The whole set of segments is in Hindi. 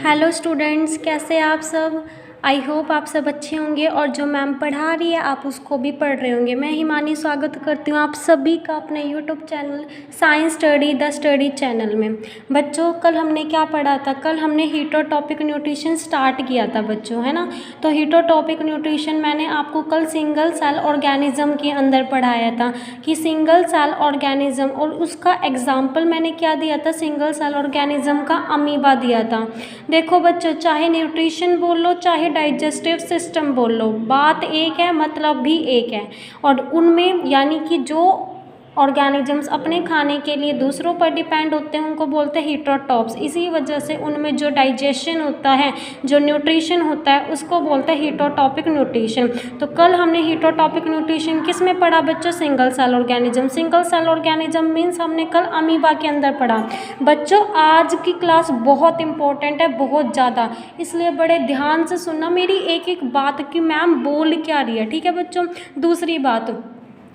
हेलो स्टूडेंट्स, कैसे हैं आप सब। आई होप आप सब अच्छे होंगे और जो मैम पढ़ा रही है आप उसको भी पढ़ रहे होंगे। मैं हिमानी स्वागत करती हूँ आप सभी का अपने YouTube channel science study the study channel में। बच्चों, कल हमने क्या पढ़ा था? कल हमने हीटरोटॉपिक न्यूट्रिशन स्टार्ट किया था बच्चों, है ना। तो हीटरोटॉपिक न्यूट्रिशन मैंने आपको कल सिंगल सेल ऑर्गेनिज्म के अंदर पढ़ाया था कि सिंगल सेल ऑर्गेनिज्म, और उसका एग्जाम्पल मैंने क्या दिया था? सिंगल सेल ऑर्गेनिज्म का अमीबा दिया था। देखो बच्चों, चाहे न्यूट्रिशन बोल लो चाहे डाइजेस्टिव सिस्टम बोल लो, बात एक है, मतलब भी एक है। और उनमें यानी कि जो ऑर्गेनिजम्स अपने खाने के लिए दूसरों पर डिपेंड होते हैं उनको बोलते हैं हीटरोटॉप्स। इसी वजह से उनमें जो डाइजेशन होता है, जो न्यूट्रिशन होता है, उसको बोलते हैं हीटरोटॉपिक न्यूट्रिशन। तो कल हमने हीटरोटॉपिक न्यूट्रिशन किस में पढ़ा बच्चों? Single cell organism. Single cell organism means हमने कल अमीबा के अंदर पढ़ा। बच्चों, आज की क्लास बहुत इंपॉर्टेंट है, बहुत ज़्यादा, इसलिए बड़े ध्यान से सुनना मेरी एक एक बात कि मैम बोल क्या रही है, ठीक है बच्चों। दूसरी बात,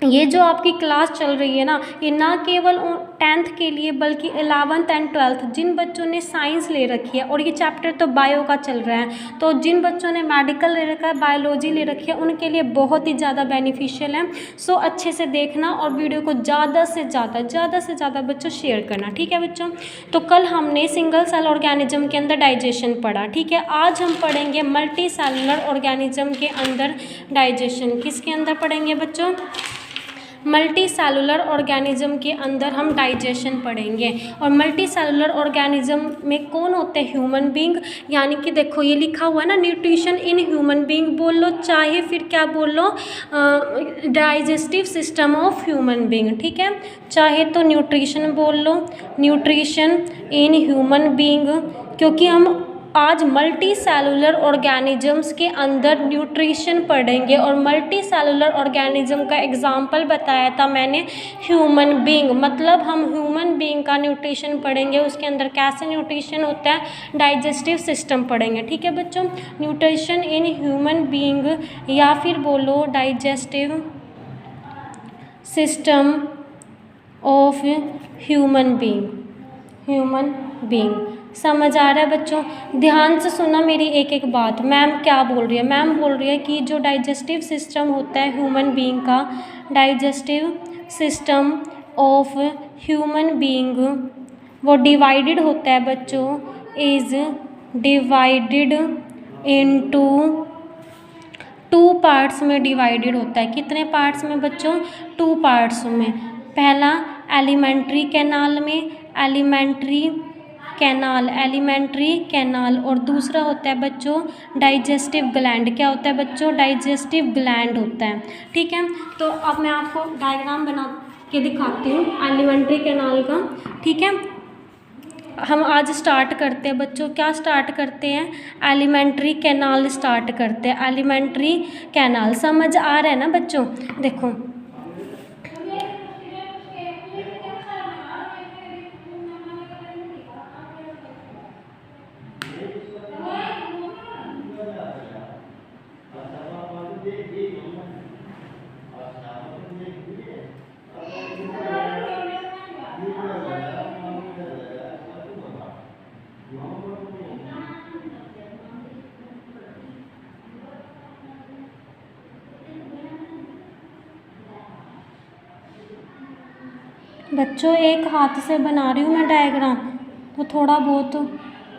ये जो आपकी क्लास चल रही है ना, ये ना केवल 10th के लिए बल्कि 11th एंड 12th जिन बच्चों ने साइंस ले रखी है, और ये चैप्टर तो बायो का चल रहा है, तो जिन बच्चों ने मेडिकल ले रखा है, बायोलॉजी ले रखी है, उनके लिए बहुत ही ज़्यादा बेनिफिशियल है। सो अच्छे से देखना और वीडियो को ज़्यादा से ज़्यादा बच्चों शेयर करना, ठीक है बच्चों। तो कल हमने सिंगल सेल ऑर्गेनिज्म के अंदर डाइजेशन पढ़ा, ठीक है। आज हम पढ़ेंगे मल्टी सेलुलर ऑर्गेनिज्म के अंदर डाइजेशन। किसके अंदर पढ़ेंगे बच्चों? मल्टी सेलुलर ऑर्गेनिज्म के अंदर हम डाइजेशन पढ़ेंगे। और मल्टी सेलुलर ऑर्गेनिज्म में कौन होते हैं? Human being. यानी कि देखो ये लिखा हुआ है ना, न्यूट्रिशन इन ह्यूमन बींग बोल लो, चाहे फिर क्या बोल लो, digestive system of human being, ठीक है। चाहे तो न्यूट्रिशन बोल लो, न्यूट्रिशन इन ह्यूमन बींग, क्योंकि हम आज मल्टी सेलुलर ऑर्गेनिजम्स के अंदर न्यूट्रिशन पढ़ेंगे। और मल्टी सेलुलर ऑर्गेनिज्म का एग्जाम्पल बताया था मैंने ह्यूमन बींग, मतलब हम ह्यूमन बींग का न्यूट्रिशन पढ़ेंगे, उसके अंदर कैसे न्यूट्रिशन होता है, डाइजेस्टिव सिस्टम पढ़ेंगे, ठीक है बच्चों। न्यूट्रिशन इन ह्यूमन बींग या फिर बोलो digestive system of human being. समझ आ रहा है बच्चों? ध्यान से सुना मेरी एक एक बात। मैम क्या बोल रही है? मैम बोल रही है कि जो डाइजेस्टिव सिस्टम होता है ह्यूमन बीइंग का, digestive system of human being, वो डिवाइडेड होता है बच्चों, इज डिवाइडेड इनटू 2 पार्ट्स में डिवाइडेड होता है। कितने पार्ट्स में बच्चों? 2 पार्ट्स में। पहला एलिमेंट्री कैनाल, और दूसरा होता है बच्चों डाइजेस्टिव ग्लैंड। क्या होता है बच्चों? डाइजेस्टिव ग्लैंड होता है, ठीक है। तो अब मैं आपको डायग्राम बना के दिखाती हूँ एलिमेंट्री कैनाल का, ठीक है। हम आज स्टार्ट करते हैं बच्चों, क्या स्टार्ट करते हैं? एलिमेंट्री कैनाल स्टार्ट करते हैं। एलिमेंट्री कैनाल समझ आ रहा है ना बच्चों? देखो बच्चों, एक हाथ से बना रही हूँ मैं डायग्राम, तो थोड़ा बहुत,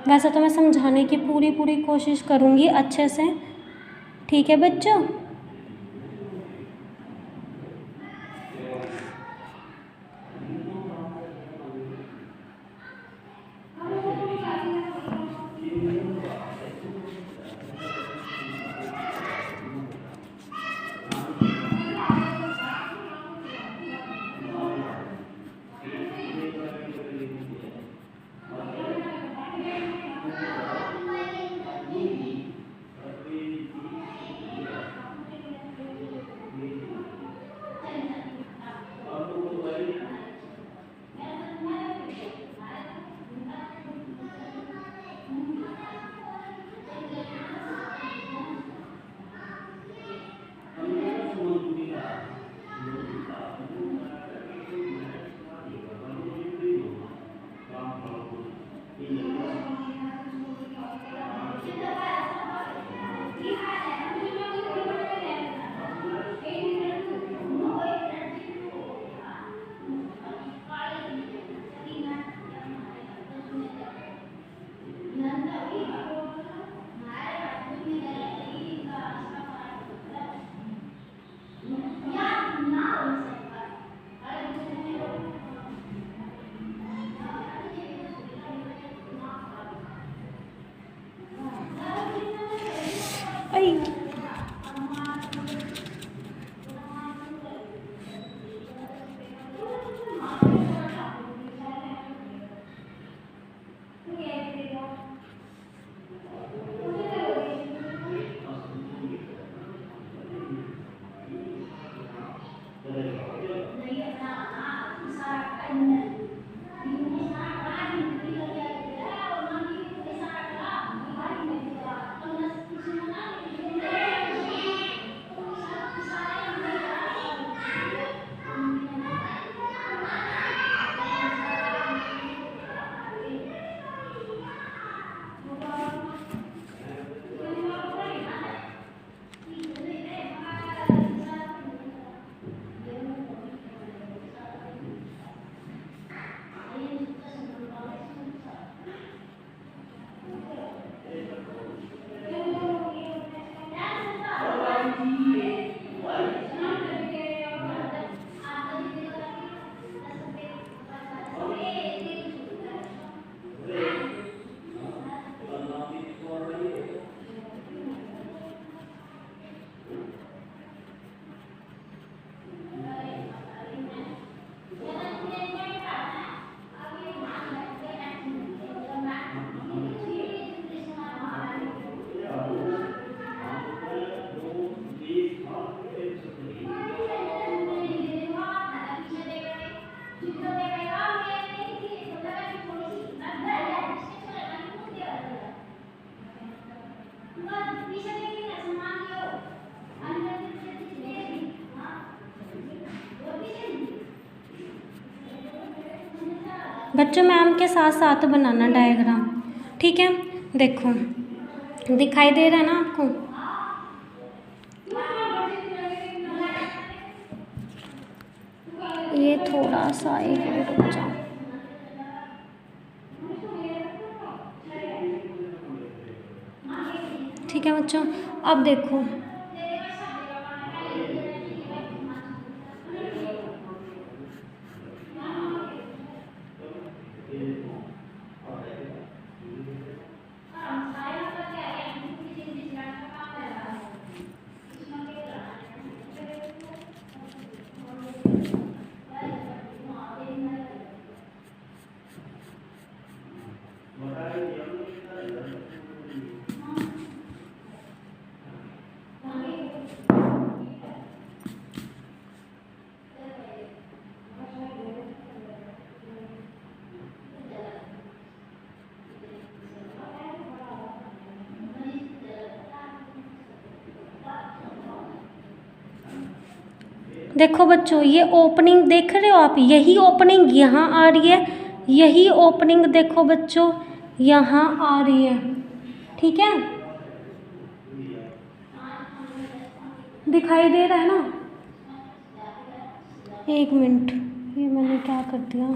वैसे तो मैं समझाने की पूरी कोशिश करूँगी अच्छे से, ठीक है बच्चों। बच्चों मैम के साथ साथ बनाना डायग्राम, ठीक है। देखो दिखाई दे रहा है ना आपको? ये थोड़ा सा एक मिनट रुक जाओ। ठीक है बच्चों, अब देखो देखो बच्चों, ये ओपनिंग देख रहे हो आप, यही ओपनिंग यहाँ आ रही है, यही ओपनिंग देखो बच्चों यहाँ आ रही है, ठीक है। दिखाई दे रहा है ना? एक मिनट, ये मैंने क्या कर दिया?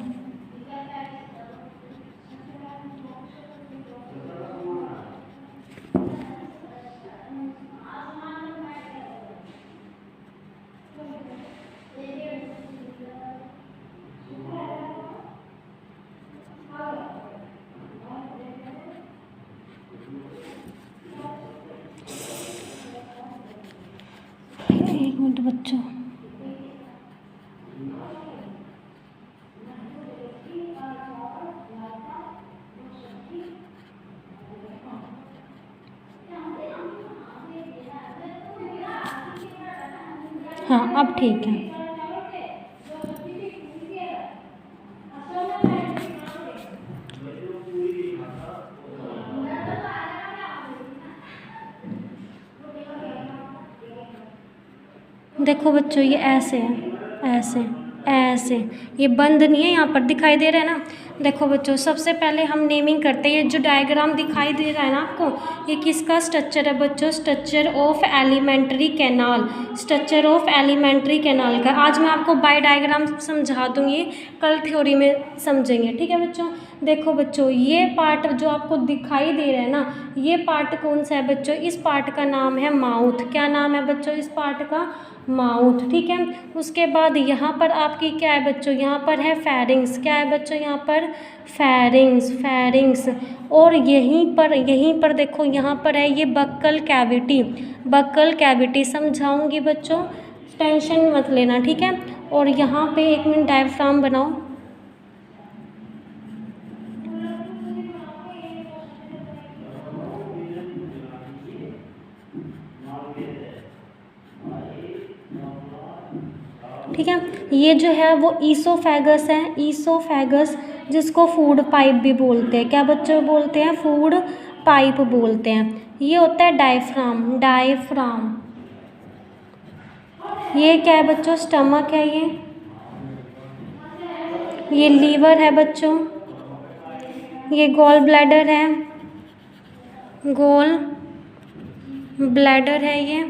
एक मिनट बच्चों, हाँ अब ठीक है। देखो बच्चों, ये ऐसे है, ऐसे ऐसे, ये बंद नहीं है, यहाँ पर दिखाई दे रहा है ना। देखो बच्चों, सबसे पहले हम नेमिंग करते हैं। ये जो डायग्राम दिखाई दे रहा है ना आपको, ये किसका स्ट्रक्चर है बच्चों? Structure of alimentary canal, structure of elementary canal का। आज मैं आपको बाय डायग्राम समझा दूँगी, कल थ्योरी में समझेंगे, ठीक है बच्चों। देखो बच्चों, ये पार्ट जो आपको दिखाई दे रहा है ना, ये पार्ट कौन सा है बच्चों? इस पार्ट का नाम है माउथ। क्या नाम है बच्चों इस पार्ट का? माउथ, ठीक है। उसके बाद यहाँ पर आपकी क्या है बच्चों? यहाँ पर है फेरिंग्स। क्या है बच्चों यहाँ पर? Pharynx, pharynx. और यहीं पर देखो, यहाँ पर है ये बक्कल कैविटी, बक्कल कैविटी समझाऊंगी बच्चों, टेंशन मत लेना, ठीक है। और यहाँ पे एक मिनट डायफ्राम बनाओ। ठीक है, ये जो है वो ईसोफेगस है, ईसोफेगस, जिसको फूड पाइप भी बोलते हैं। क्या बच्चों बोलते हैं? फूड पाइप बोलते हैं। ये होता है डायफ्राम, डायफ्राम। ये क्या है बच्चों? स्टमक है ये लीवर है बच्चों, ये गॉल ब्लैडर है, गॉल ब्लैडर है ये,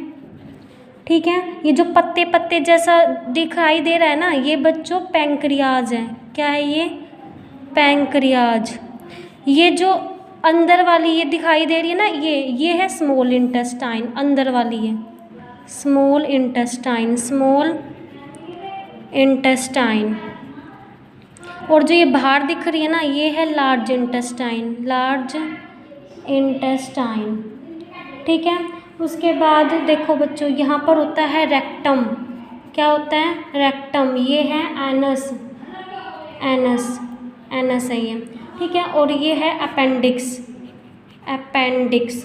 ठीक है। ये जो पत्ते पत्ते जैसा दिखाई दे रहा है ना, ये बच्चों पैंक्रियाज है। क्या है ये? पैंक्रियाज। ये जो अंदर वाली ये दिखाई दे रही है ना, ये है स्मॉल इंटेस्टाइन, अंदर वाली है स्मॉल इंटेस्टाइन, स्मॉल इंटेस्टाइन। और जो ये बाहर दिख रही है ना, ये है लार्ज इंटेस्टाइन, लार्ज इंटेस्टाइन, ठीक है। उसके बाद देखो बच्चों, यहाँ पर होता है रेक्टम। क्या होता है? रेक्टम। ये है एनस, एनस, एनस है ये, ठीक है। और ये है अपेंडिक्स, अपेंडिक्स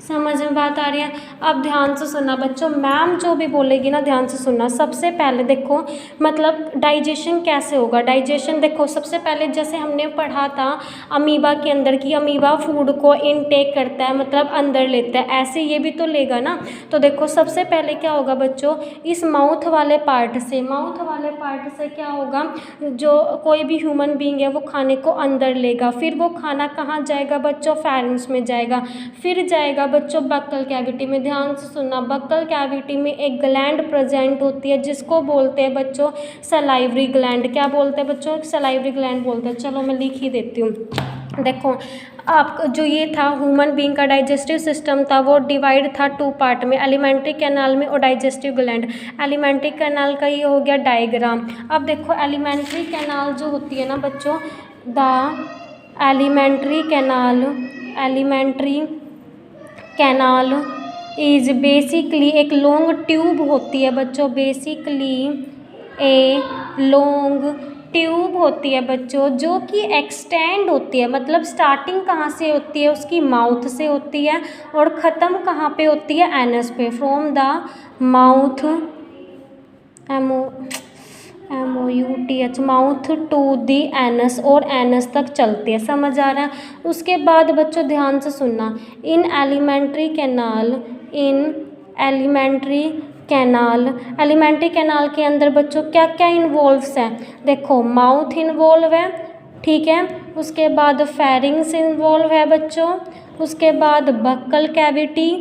समझ में बात आ रही है। अब ध्यान से सुनना बच्चों, मैम जो भी बोलेगी ना ध्यान से सुनना। सबसे पहले देखो मतलब डाइजेशन कैसे होगा। डाइजेशन देखो सबसे पहले जैसे हमने पढ़ा था अमीबा के अंदर की, अमीबा फूड को इनटेक करता है मतलब अंदर लेता है, ऐसे ये भी तो लेगा ना। तो देखो सबसे पहले क्या होगा बच्चों, इस माउथ वाले पार्ट से, माउथ वाले पार्ट से क्या होगा, जो कोई भी ह्यूमन बीइंग है वो खाने को अंदर लेगा, फिर वो खाना कहाँ जाएगा बच्चों, फेरिंग्स में जाएगा, फिर जाएगा बच्चों बक्कल कैविटी में। ध्यान से सुनना, बक्कल कैविटी में एक ग्लैंड प्रेजेंट होती है जिसको बोलते हैं बच्चों सलाइवरी ग्लैंड। क्या बोलते हैं बच्चों, सलाइवरी ग्लैंड बोलते हैं। चलो मैं लिख ही देती हूँ। देखो आप जो ये था ह्यूमन बीइंग का डाइजेस्टिव सिस्टम था वो डिवाइड था 2 पार्ट में, एलिमेंट्री कैनाल में और डाइजेस्टिव ग्लैंड। एलिमेंट्री कैनाल का ये हो गया डायग्राम। अब देखो एलिमेंट्री कैनाल जो होती है ना बच्चों, the alimentary canal, alimentary canal is basically एक लॉन्ग ट्यूब होती है बच्चों, बेसिकली ए लॉन्ग ट्यूब होती है बच्चों जो कि एक्सटेंड होती है, मतलब स्टार्टिंग कहाँ से होती है, उसकी माउथ से होती है और ख़त्म कहाँ पे होती है, एनस पे। From the mouth, MOUTH, mouth to the anus, और एनस तक चलती है। समझ आ रहा है। उसके बाद बच्चों ध्यान से सुनना, इन एलिमेंट्री कैनाल, इन एलिमेंट्री कैनाल, एलिमेंट्री कैनाल के अंदर बच्चों क्या क्या इन्वॉल्व्स है, देखो माउथ इन्वॉल्व है, ठीक है, उसके बाद फेरिंग्स इन्वॉल्व है बच्चों, उसके बाद बक्कल कैविटी,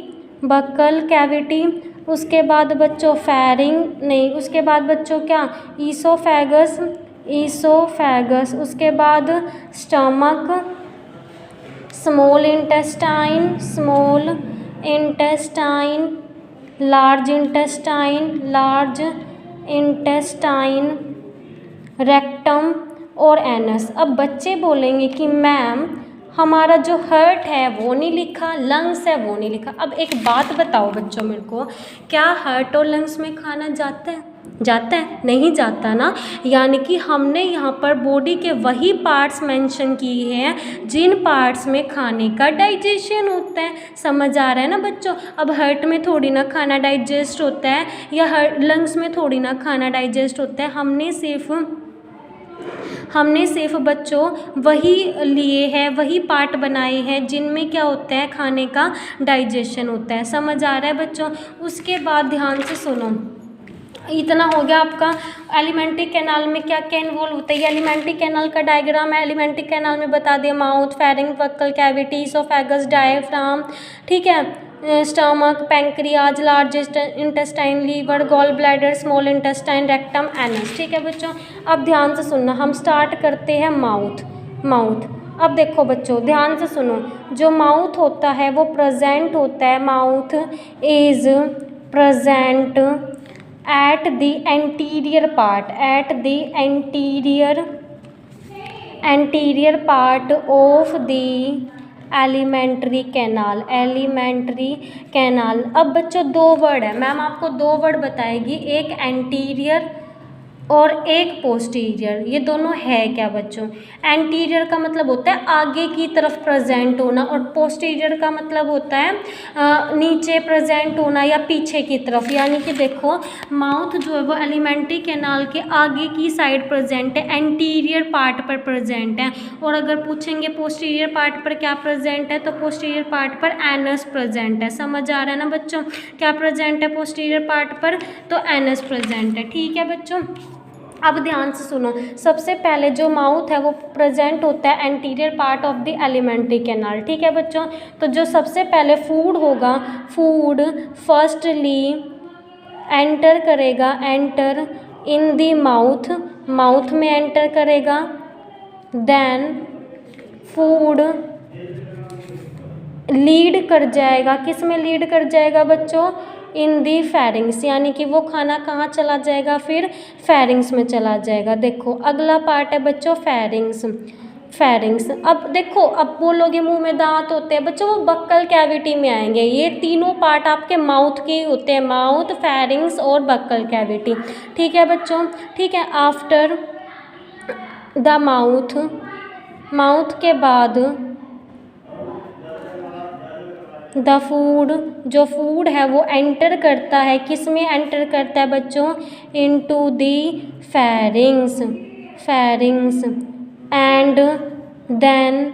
बक्कल कैविटी, उसके बाद बच्चों फेरिंग नहीं, उसके बाद बच्चों क्या, ईसोफेगस, ईसोफेगस, उसके बाद stomach, small intestine, small intestine, large intestine, large intestine, rectum और एनस। अब बच्चे बोलेंगे कि मैम हमारा जो हार्ट है वो नहीं लिखा, लंग्स है वो नहीं लिखा। अब एक बात बताओ बच्चों मेरे को, क्या हार्ट और लंग्स में खाना जाता है, जाता है, नहीं जाता ना। यानी कि हमने यहाँ पर बॉडी के वही पार्ट्स मेंशन किए हैं जिन पार्ट्स में खाने का डाइजेशन होता है। समझ आ रहा है ना बच्चों। अब हार्ट में थोड़ी ना खाना डाइजेस्ट होता है या लंग्स में थोड़ी ना खाना डाइजेस्ट होता है। हमने सिर्फ बच्चों वही लिए हैं, वही पार्ट बनाए हैं जिनमें क्या होता है, खाने का डाइजेशन होता है। समझ आ रहा है बच्चों। उसके बाद ध्यान से सुनो, इतना हो गया आपका एलिमेंट्री कैनाल में क्या क्या इन्वॉल्व होता है। ये एलिमेंट्री कैनाल का डायग्राम है। एलिमेंट्री कैनाल में बता दिया mouth, pharynx, buccal cavity, oesophagus, diaphragm, ठीक है, stomach, pancreas, large intestine, liver, gall bladder, small intestine, rectum, anus. ठीक है बच्चों। अब ध्यान से सुनना, हम स्टार्ट करते हैं माउथ। माउथ अब देखो बच्चों ध्यान से सुनो, जो माउथ होता है वो प्रेजेंट होता है, mouth is present at the anterior part, at the anterior part of the alimentary canal, alimentary canal. अब बच्चों 2 वर्ड है, मैम आपको 2 वर्ड बताएगी, एक एंटीरियर और एक पोस्टीरियर। ये दोनों है क्या बच्चों, एंटीरियर का मतलब होता है आगे की तरफ प्रेजेंट होना और पोस्टीरियर का मतलब होता है नीचे प्रेजेंट होना या पीछे की तरफ। यानी कि देखो माउथ जो है वो एलिमेंट्री कैनाल के आगे की साइड प्रेजेंट है, एंटीरियर पार्ट पर प्रेजेंट है। और अगर पूछेंगे पोस्टीरियर पार्ट पर क्या प्रेजेंट है, तो पोस्टीरियर पार्ट पर एनस प्रेजेंट है। समझ आ रहा है ना बच्चों, क्या प्रेजेंट है पोस्टीरियर पार्ट पर, तो एनस प्रेजेंट है। ठीक है बच्चों। अब ध्यान से सुनो, सबसे पहले जो माउथ है वो प्रेजेंट होता है anterior part of the alimentary canal. ठीक है बच्चों। तो जो सबसे पहले फूड होगा, फूड फर्स्टली एंटर करेगा, enter in the mouth, mouth में एंटर करेगा, देन फूड लीड कर जाएगा, किस में लीड कर जाएगा बच्चों, इन दी फेरिंग्स। यानी कि वो खाना कहाँ चला जाएगा, फिर फेरिंग्स में चला जाएगा। देखो अगला पार्ट है बच्चों फेरिंग्स, फेरिंग्स। अब देखो, अब बोलोगे मुंह में दांत होते हैं बच्चों, वो बक्कल कैविटी में आएंगे। ये तीनों पार्ट आपके माउथ के होते हैं, माउथ, फेरिंग्स और बक्कल कैविटी। ठीक है बच्चों। ठीक है। आफ्टर द माउथ, माउथ के बाद द फूड, जो फूड है वो एंटर करता है, किस में एंटर करता है बच्चों, into the pharynx, pharynx and then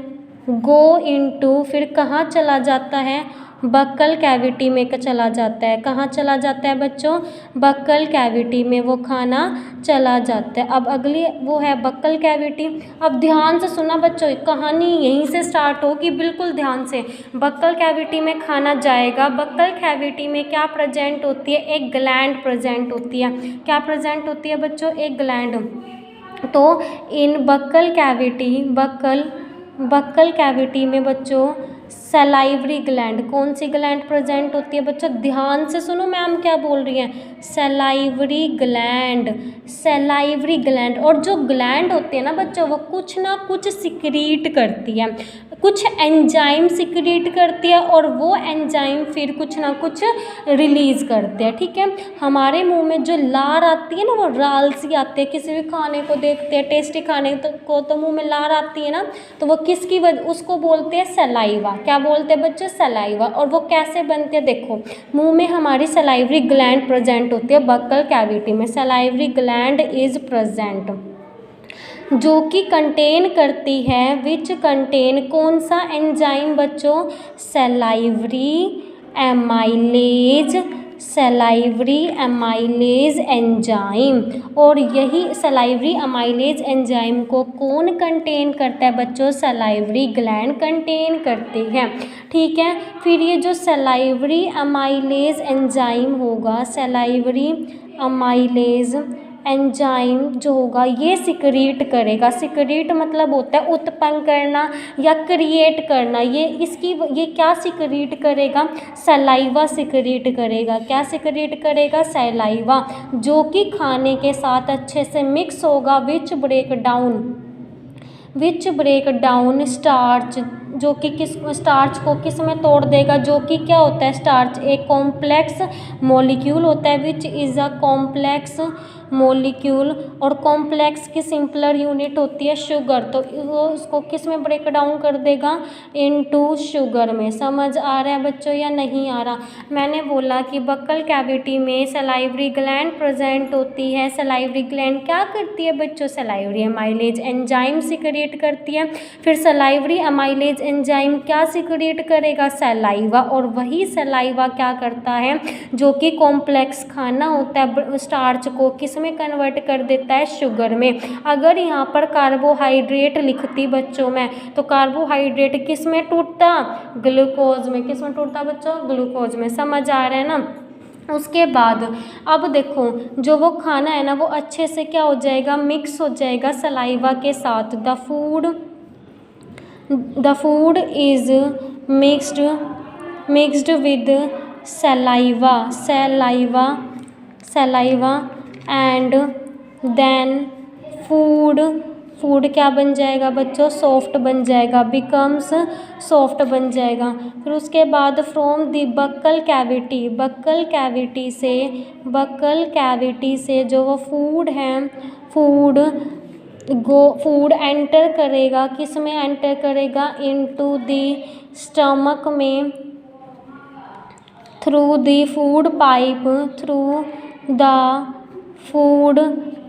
go into, फिर कहाँ चला जाता है, बक्कल कैविटी में चला जाता है। कहाँ चला जाता है बच्चों, बक्कल कैविटी में वो खाना चला जाता है। अब अगली वो है बक्कल कैविटी। अब ध्यान से सुना बच्चों, कहानी यहीं से स्टार्ट होगी, बिल्कुल ध्यान से। बक्कल कैविटी में खाना जाएगा, बक्कल कैविटी में क्या प्रेजेंट होती है, एक ग्लैंड प्रेजेंट होती है। क्या प्रेजेंट होती है बच्चों, एक ग्लैंड। तो इन बक्कल कैविटी, बक्कल कैविटी में बच्चों सलाइवरी ग्लैंड, कौन सी ग्लैंड प्रेजेंट होती है बच्चों, ध्यान से सुनो मैम क्या बोल रही हैं, सलाइवरी ग्लैंड, सलाइवरी ग्लैंड। और जो ग्लैंड होती है ना बच्चों, वो कुछ ना कुछ सिक्रीट करती है, कुछ एंजाइम सिक्रीट करती है, और वो एंजाइम फिर कुछ ना कुछ रिलीज़ करते हैं। ठीक है, हमारे मुंह में जो लार आती है ना, वो राल सी आती है, किसी भी खाने को देखते हैं टेस्टी खाने को तो मुंह में लार आती है ना, तो वो किसकी वजह, उसको बोलते हैं सलाइवा। क्या बोलते हैं बच्चों, सलाइवा। और वो कैसे बनते हैं, देखो मुंह में हमारी सलाइवरी ग्लैंड प्रेजेंट होती है, बक्कल कैविटी में सलाइवरी ग्लैंड इज प्रेजेंट, जो कि कंटेन करती है, विच कंटेन, कौन सा एंजाइम बच्चों, salivary amylase, salivary amylase enzyme. और यही सलाइवरी एमाइलेज एंजाइम को कौन कंटेन करता है बच्चों, सलाइवरी ग्लैंड कंटेन करती है। ठीक है, फिर ये जो सलाइवरी एमाइलेज एंजाइम होगा, सलाइवरी एमाइलेज एंजाइम जो होगा ये सिक्रीट करेगा, सिक्रीट मतलब होता है उत्पन्न करना या क्रिएट करना, ये क्या सिक्रीट करेगा, सलाइवा सिक्रीट करेगा। क्या सिक्रीट करेगा, सलाइवा, जो कि खाने के साथ अच्छे से मिक्स होगा, विच ब्रेक डाउन स्टार्च, जो कि किस स्टार्च को किस में तोड़ देगा, जो कि क्या होता है, स्टार्च एक कॉम्प्लेक्स मॉलिक्यूल होता है, which is a complex molecule. और कॉम्प्लेक्स की सिंपलर यूनिट होती है शुगर, तो वो उसको किस में ब्रेक डाउन कर देगा, इनटू शुगर में। समझ आ रहा है बच्चों या नहीं आ रहा। मैंने बोला कि बक्कल कैविटी में सलाइवरी ग्लैंड प्रेजेंट होती है, सलाइवरी ग्लैंड क्या करती है बच्चों, सलाइवरी एमाइलेज एंजाइम सिक्रीट करती है। फिर सलाइवरी एमाइलेज एंजाइम क्या सिक्रीट करेगा, सलाइवा, और वही सलाइवा क्या करता है, जो कि कॉम्प्लेक्स खाना होता है स्टार्च को किस में कन्वर्ट कर देता है, शुगर में। अगर यहाँ पर कार्बोहाइड्रेट लिखती बच्चों में, तो कार्बोहाइड्रेट किस में टूटता, ग्लूकोज में। किस में टूटता बच्चों, ग्लूकोज में। समझ आ रहा है ना। उसके बाद अब देखो, जो वो खाना है ना, वो अच्छे से क्या हो जाएगा, मिक्स हो जाएगा सलाइवा के साथ। The food is mixed with saliva and then food क्या बन जाएगा बच्चों, सॉफ्ट बन जाएगा, बिकम्स सॉफ्ट बन जाएगा। फिर उसके बाद फ्रॉम द बक्कल कैविटी से जो वो फूड है, फूड एंटर करेगा, किस में एंटर करेगा, इनटू द स्टमक में, थ्रू द फूड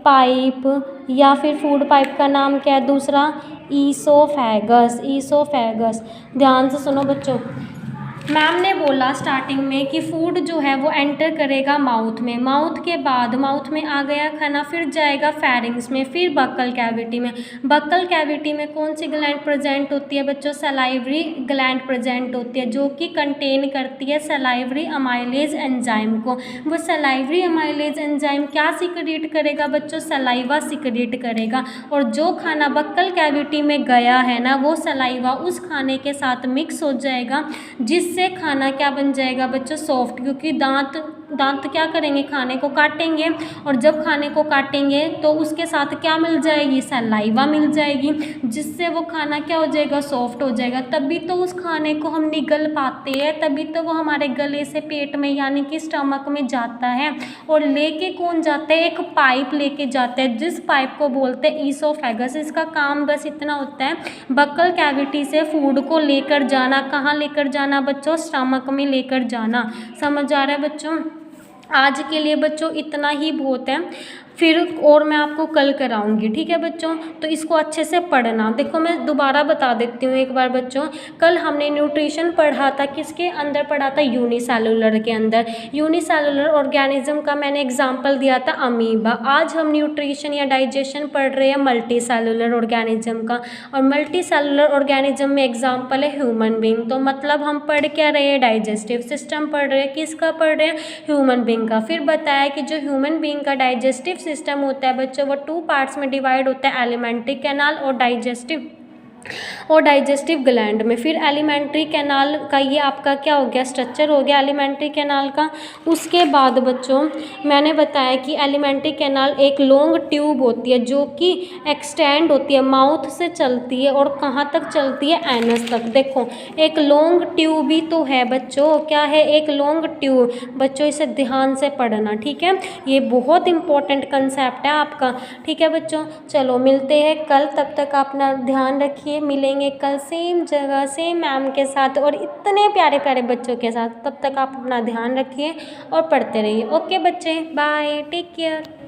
पाइप, या फिर फूड पाइप का नाम क्या है दूसरा, ईसोफेगस। ध्यान से सुनो बच्चों, मैम ने बोला स्टार्टिंग में कि फूड जो है वो एंटर करेगा माउथ में, माउथ के बाद माउथ में आ गया खाना, फिर जाएगा फेरिंग्स में, फिर बक्कल कैविटी में। बक्कल कैविटी में कौन सी ग्लैंड प्रेजेंट होती है बच्चों, सलाइवरी ग्लैंड प्रेजेंट होती है, जो कि कंटेन करती है सलाइवरी अमाइलेज एंजाइम को। वो सलाइवरी अमाइलेज एंजाइम क्या सिक्रीट करेगा बच्चों, सलाइवा सिक्रीट करेगा। और जो खाना बक्कल कैविटी में गया है ना, वो सलाइवा उस खाने के साथ मिक्स हो जाएगा, जिससे खाना क्या बन जाएगा बच्चों, सॉफ्ट, क्योंकि दांत दांत क्या करेंगे, खाने को काटेंगे, और जब खाने को काटेंगे तो उसके साथ क्या मिल जाएगी, सलाइवा मिल जाएगी, जिससे वो खाना क्या हो जाएगा, सॉफ्ट हो जाएगा। तभी तो उस खाने को हम निगल पाते हैं, तभी तो वो हमारे गले से पेट में यानी कि स्टमक में जाता है। और लेके कौन जाता है, एक पाइप लेके जाता है, जिस पाइप को बोलते हैं ईसोफेगस। इसका काम बस इतना होता है, बक्कल कैविटी से फूड को लेकर जाना। कहाँ लेकर जाना बच्चों, स्टमक में लेकर जाना। समझ आ रहा है बच्चों। आज के लिए बच्चों इतना ही बहुत है, फिर और मैं आपको कल कराऊंगी, ठीक है बच्चों। तो इसको अच्छे से पढ़ना। देखो मैं दोबारा बता देती हूँ एक बार बच्चों, कल हमने न्यूट्रिशन पढ़ा था, किसके अंदर पढ़ा था, यूनिसेलुलर के अंदर। यूनिसेलुलर ऑर्गेनिज्म का मैंने एग्जांपल दिया था अमीबा। आज हम न्यूट्रिशन या डाइजेशन पढ़ रहे हैं मल्टी सेलुलर ऑर्गेनिज्म का, और मल्टी सेलुलर ऑर्गेनिज्म में एग्जाम्पल है ह्यूमन बींग। तो मतलब हम पढ़ क्या रहे हैं, डाइजेस्टिव सिस्टम पढ़ रहे हैं। किसका पढ़ रहे हैं, ह्यूमन बींग का। फिर बताया कि जो ह्यूमन बींग का डाइजेस्टिव सिस्टम होता है बच्चों, वो 2 पार्ट्स में डिवाइड होता है, एलिमेंट्री कैनाल और डाइजेस्टिव ग्लैंड में। फिर एलिमेंट्री कैनाल का ये आपका क्या हो गया, स्ट्रक्चर हो गया एलिमेंट्री कैनाल का। उसके बाद बच्चों मैंने बताया कि एलिमेंट्री कैनाल एक लॉन्ग ट्यूब होती है, जो कि एक्सटेंड होती है, माउथ से चलती है, और कहाँ तक चलती है, एनस तक। देखो एक लॉन्ग ट्यूब ही तो है बच्चों, क्या है, एक लॉन्ग ट्यूब। बच्चों इसे ध्यान से पढ़ना, ठीक है, ये बहुत इंपॉर्टेंट कंसेप्ट है आपका, ठीक है बच्चों। चलो मिलते हैं कल, तब तक अपना ध्यान रखिए। मिलेंगे कल सेम जगह सेम मैम के साथ और इतने प्यारे प्यारे बच्चों के साथ। तब तक आप अपना ध्यान रखिए और पढ़ते रहिए। ओके बच्चे, बाय, टेक केयर।